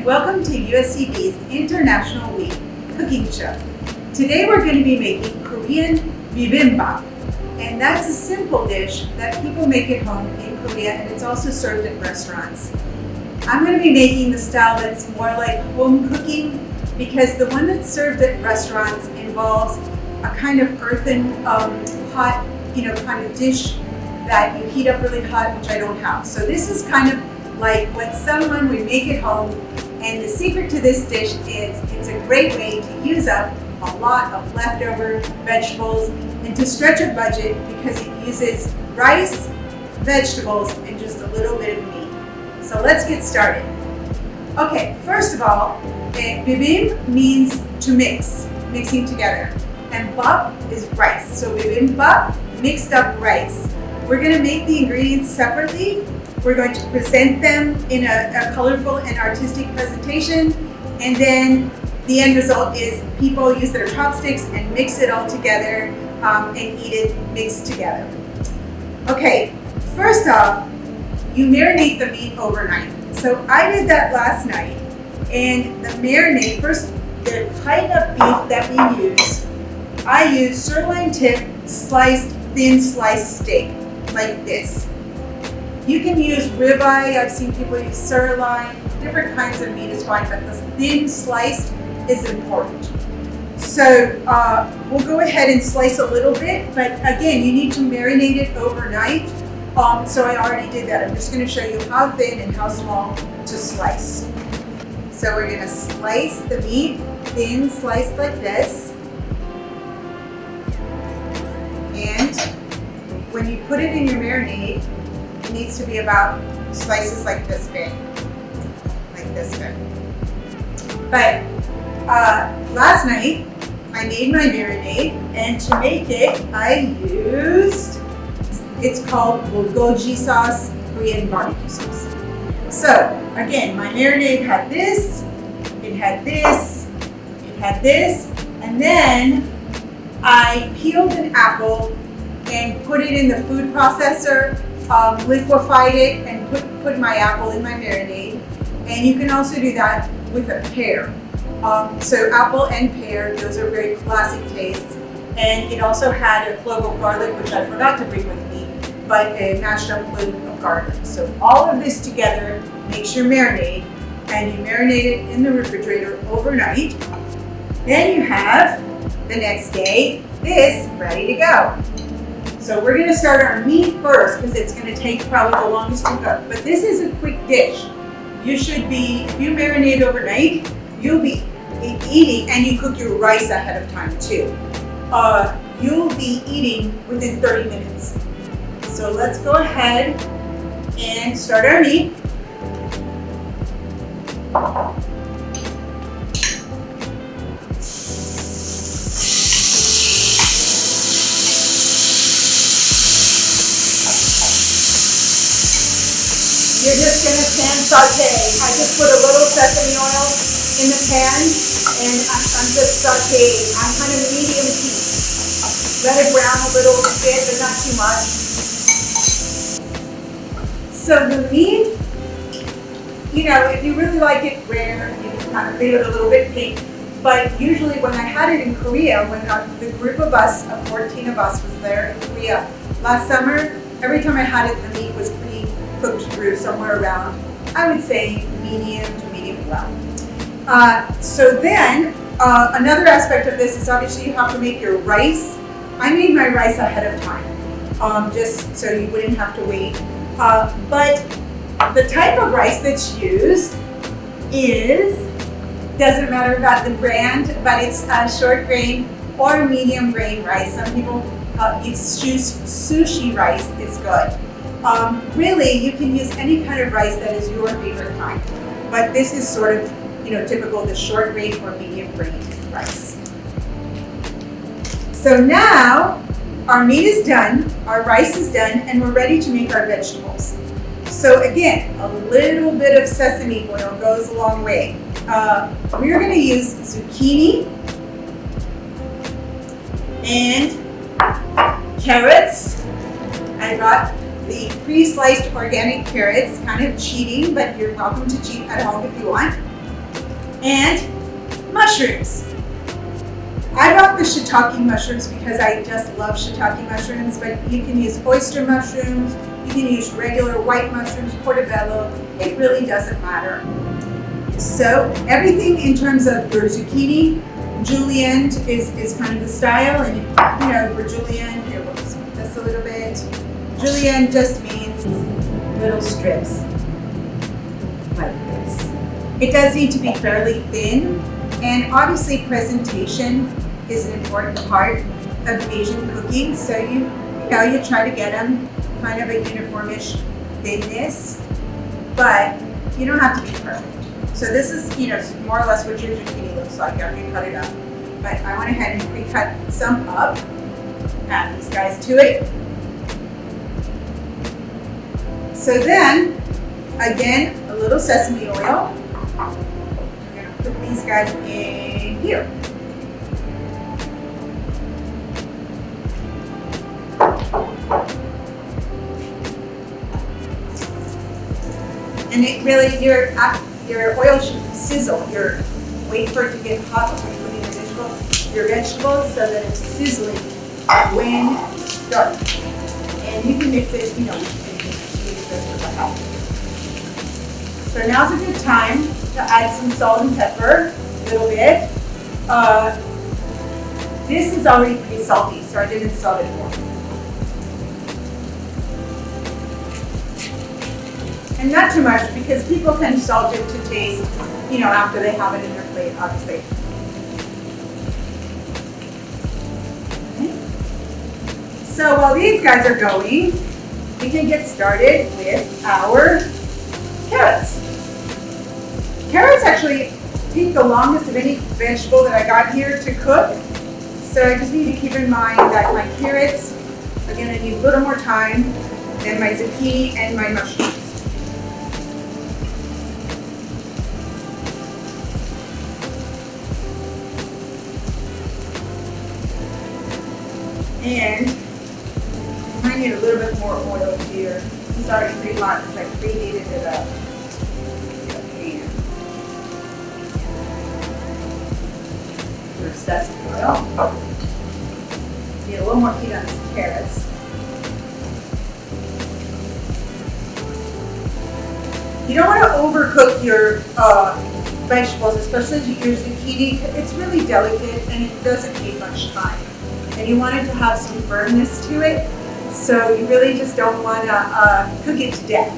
and welcome to USCB's International Week Cooking Show. Today we're going to be making Korean Bibimbap, and that's a simple dish that people make at home in Korea, and it's also served at restaurants. I'm going to be making the style that's more like home cooking, because the one that's served at restaurants involves a kind of earthen hot, kind of dish that you heat up really hot, which I don't have. So this is kind of like what someone would make at home, and the secret to this dish is it's a great way to use up a lot of leftover vegetables and to stretch a budget because it uses rice, vegetables, and just a little bit of meat. So let's get started. Okay, first of all, bibim means to mix, mixing together. And bap is rice. So bibimbap, mixed up rice. We're going to make the ingredients separately. We're going to present them in a colorful and artistic presentation. And then the end result is people use their chopsticks and mix it all together and eat it mixed together. Okay, first off, you marinate the meat overnight. So I did that last night. And the marinade, first, the kind of beef that we use, I use sirloin tip thin sliced steak, like this. You can use ribeye, I've seen people use sirloin, different kinds of meat is fine, but the thin sliced is important. So we'll go ahead and slice a little bit, but again, you need to marinate it overnight. So I already did that. I'm just going to show you how thin and how small to slice. So we're going to slice the meat, thin sliced like this. And when you put it in your marinade, it needs to be about slices like this big. But last night, I made my marinade, and to make it, I used, it's called bulgogi sauce, Korean barbecue sauce. So again, my marinade had this, it had this, it had this, and then I peeled an apple and put it in the food processor, liquefied it, and put my apple in my marinade. And you can also do that with a pear. So apple and pear, those are very classic tastes. And it also had a clove of garlic, which I forgot to bring with me, but a mashed up clove of garlic. So all of this together makes your marinade, and you marinate it in the refrigerator overnight. Then you have, the next day, this ready to go. So we're gonna start our meat first because it's gonna take probably the longest to cook. But this is a quick dish. You should be, if you marinate overnight, you'll be eating, and you cook your rice ahead of time too. You'll be eating within 30 minutes. So let's go ahead and start our meat. You're just going to pan saute. I just put a little sesame oil in the pan, and I'm just sauteing. I'm kind of medium heat. Let it brown a little bit, but not too much. So the meat, if you really like it rare, you can kind of leave it a little bit pink. But usually when I had it in Korea, when the group of us, 14 of us, was there in Korea last summer, every time I had it, the meat was pretty cooked through, somewhere around, I would say, medium to medium well. So then, another aspect of this is obviously you have to make your rice. I made my rice ahead of time, just so you wouldn't have to wait. But the type of rice that's used doesn't matter about the brand, but it's short grain or medium grain rice. Some people choose sushi rice is good. Really, you can use any kind of rice that is your favorite kind. But this is sort of, typical, the short grain or medium grain rice. So now, our meat is done, our rice is done, and we're ready to make our vegetables. So again, a little bit of sesame oil goes a long way. We're going to use zucchini and carrots. I got the pre-sliced organic carrots, kind of cheating, but you're welcome to cheat at home if you want. and mushrooms. I brought the shiitake mushrooms because I just love shiitake mushrooms, but you can use oyster mushrooms, you can use regular white mushrooms, portobello, it really doesn't matter. So everything in terms of your zucchini, julienne is kind of the style, and you know, for julienne, here we'll just put this a little bit. Julienne just means little strips like this. It does need to be fairly thin, and obviously presentation is an important part of Asian cooking. So you try to get them kind of a uniformish thinness, but you don't have to be perfect. So this is, more or less what your zucchini looks like after you cut it up. But I went ahead and pre-cut some up, add these guys to it. So then, again, a little sesame oil. We're gonna put these guys in here. And it really, your oil should sizzle. Wait for it to get hot before you put in your vegetables so that it's sizzling when done. And you can mix it, So now's a good time to add some salt and pepper, a little bit. This is already pretty salty, so I didn't salt it more. And not too much, because people can salt it to taste, after they have it in their plate, obviously. Okay. So while these guys are going, we can get started with our carrots. Carrots actually take the longest of any vegetable that I got here to cook. So I just need to keep in mind that my carrots are going to need a little more time than my zucchini and my mushrooms. And I might need a little bit more oil here. It's already pretty hot because I preheated it up. Your sesame oil. Need a little more heat on these carrots. You don't want to overcook your vegetables, especially your zucchini. It's really delicate and it doesn't take much time. And you want it to have some firmness to it, so you really just don't want to cook it to death.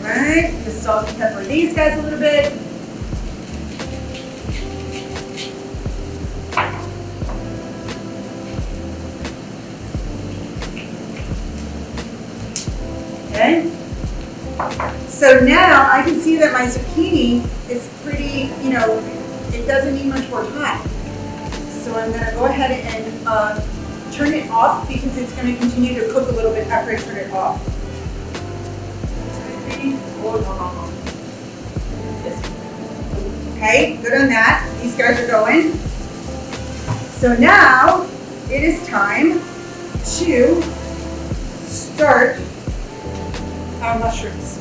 All right, just salt and pepper these guys a little bit. Okay. So now I can see that my zucchini is pretty, it doesn't need much more time. So I'm going to go ahead and turn it off because it's going to continue to cook a little bit after I turn it off. Okay, good on that. These guys are going. So now it is time to start our mushrooms.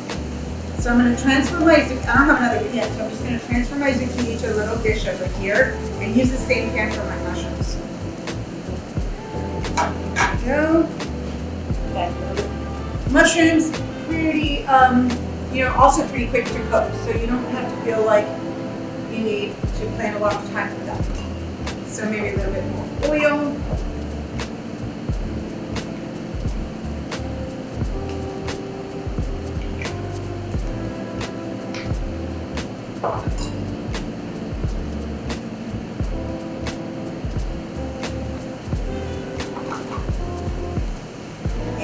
So I'm going to transfer my zucchini. I don't have another pan, so I'm just going to transfer my zucchini to a little dish over here and use the same pan for my mushrooms. There we go. Mushrooms, pretty, also pretty quick to cook, so you don't have to feel like you need to plan a lot of time for that. So maybe a little bit more oil.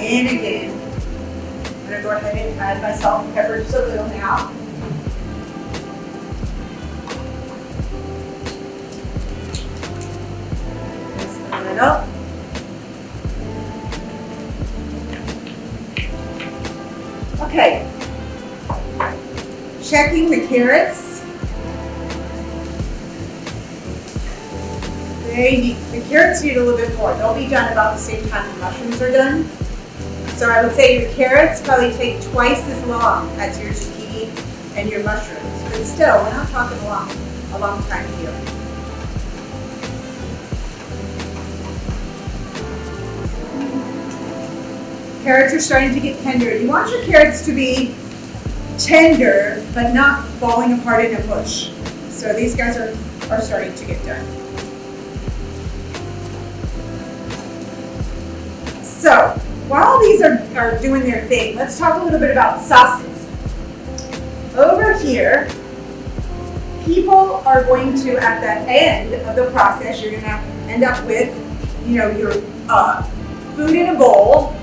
And again, I'm going to go ahead and add my salt and pepper just a little now. Just a little. Okay. Checking the carrots. The carrots need a little bit more. They'll be done about the same time the mushrooms are done. So I would say your carrots probably take twice as long as your zucchini and your mushrooms. But but still, we're not talking a long time here. Carrots are starting to get tender. You want your carrots to be tender, but not falling apart in a mush. So these guys are starting to get done. So while these are doing their thing, let's talk a little bit about sauces. Over here, people are going to, at the end of the process, you're gonna end up with, your food in a bowl,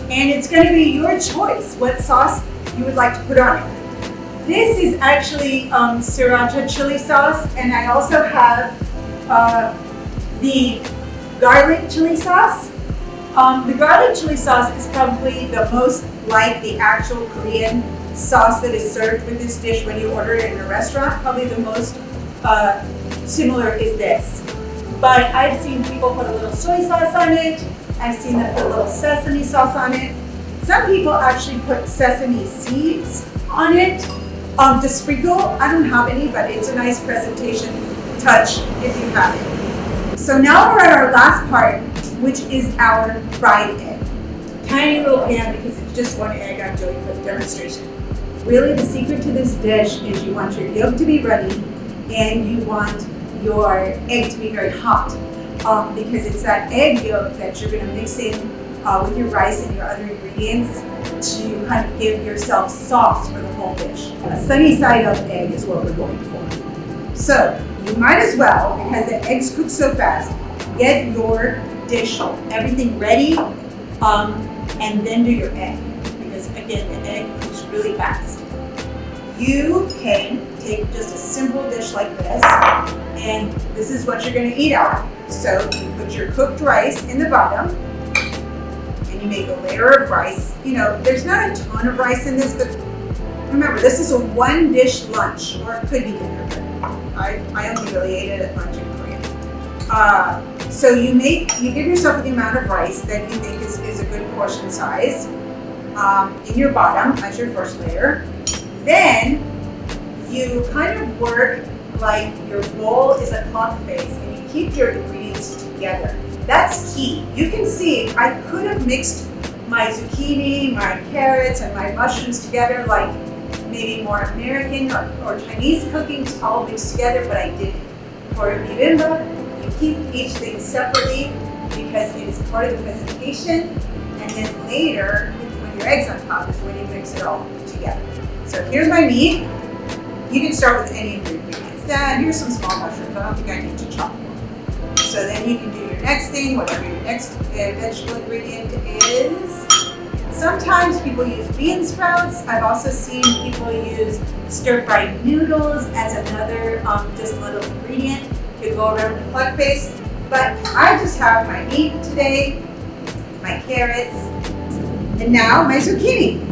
and it's gonna be your choice what sauce you would like to put on it. This is actually sriracha chili sauce, and I also have the garlic chili sauce. The garlic chili sauce is probably the most like the actual Korean sauce that is served with this dish when you order it in a restaurant. Probably the most similar is this. But I've seen people put a little soy sauce on it. I've seen them put a little sesame sauce on it. Some people actually put sesame seeds on it to sprinkle. I don't have any, but it's a nice presentation touch if you have it. So now we're at our last part, which is our fried egg. Tiny little pan because it's just one egg I'm doing for the demonstration. Really, the secret to this dish is you want your yolk to be runny and you want your egg to be very hot because it's that egg yolk that you're going to mix in with your rice and your other ingredients to kind of give yourself sauce for the whole dish. A sunny side up egg is what we're going for. So you might as well, because the eggs cook so fast, get your dish, everything ready, and then do your egg. Because again, the egg cooks really fast. You can take just a simple dish like this, and this is what you're going to eat out. So you put your cooked rice in the bottom, and you make a layer of rice. There's not a ton of rice in this, but remember, this is a one dish lunch, or it could be dinner, but I only really ate it at lunch in Korea. So you give yourself the amount of rice that you think is a good portion size in your bottom as your first layer. Then you kind of work like your bowl is a clock face and you keep your ingredients together. That's key. You can see I could have mixed my zucchini, my carrots, and my mushrooms together like maybe more American or Chinese cooking all mixed together, but I didn't. For bibimbap, you keep each thing separately because it is part of the presentation, and then later, when your egg's on top, is when you mix it all together. So here's my meat. You can start with any of your ingredients. Here's some small mushrooms. I don't think I need to chop them. So then you can do your next thing, whatever your next vegetable ingredient is. Sometimes people use bean sprouts. I've also seen people use stir-fried noodles as another just little ingredient to go around the plug face. But I just have my meat today, my carrots, and now my zucchini.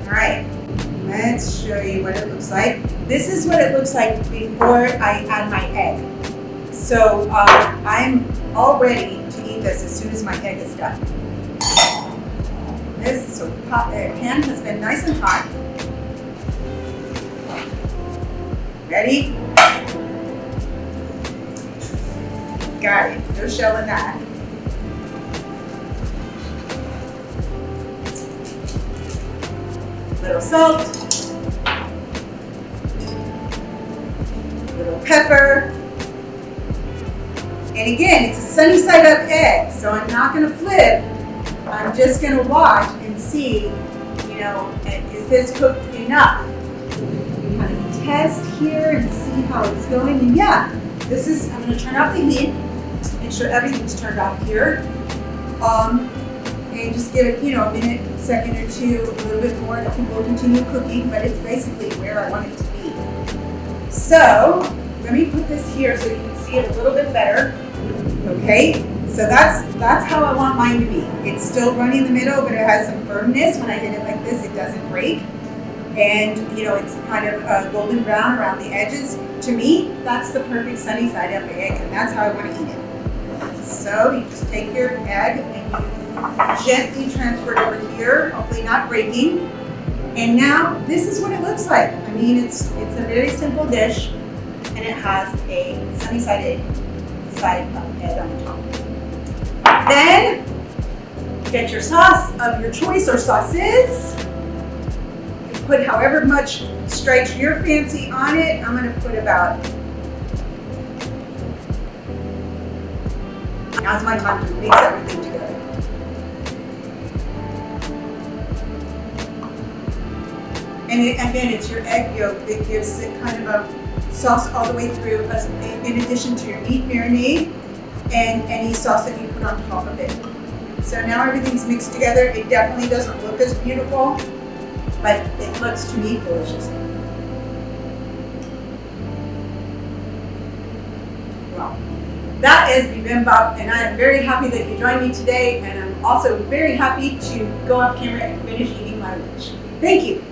All right, let's show you what it looks like. This is what it looks like before I add my egg. So I'm all ready to eat this as soon as my egg is done. The pan has been nice and hot. Ready? Got it. No shell in that. Little salt. Little pepper. And again, it's a sunny side up egg, so I'm not going to flip. I'm just going to watch and see, is this cooked enough? We kind of test here and see how it's going. And yeah, I'm going to turn off the heat, make sure everything's turned off here. And just give it, a minute, second or two, a little bit more, and we'll continue cooking, but it's basically where I want it to be. So, let me put this here so you can see it a little bit better. Okay, so that's how I want mine to be. It's still runny in the middle, but it has some firmness. When I hit it like this, it doesn't break. And, it's kind of golden brown around the edges. To me, that's the perfect sunny side up egg, and that's how I want to eat it. So you just take your egg and you gently transfer it over here, hopefully not breaking. And now this is what it looks like. I mean, it's a very simple dish, and it has a sunny side head on the top. Then get your sauce of your choice or sauces. You put however much stripes your fancy on it. I'm gonna put about, now's my time to mix everything together. And again, it's your egg yolk that gives it kind of a sauce all the way through, in addition to your meat marinade and any sauce that you put on top of it. So now everything's mixed together. It definitely doesn't look as beautiful, but it looks to me delicious. Well, that is bibimbap, and I am very happy that you joined me today, and I'm also very happy to go off camera and finish eating my lunch. Thank you.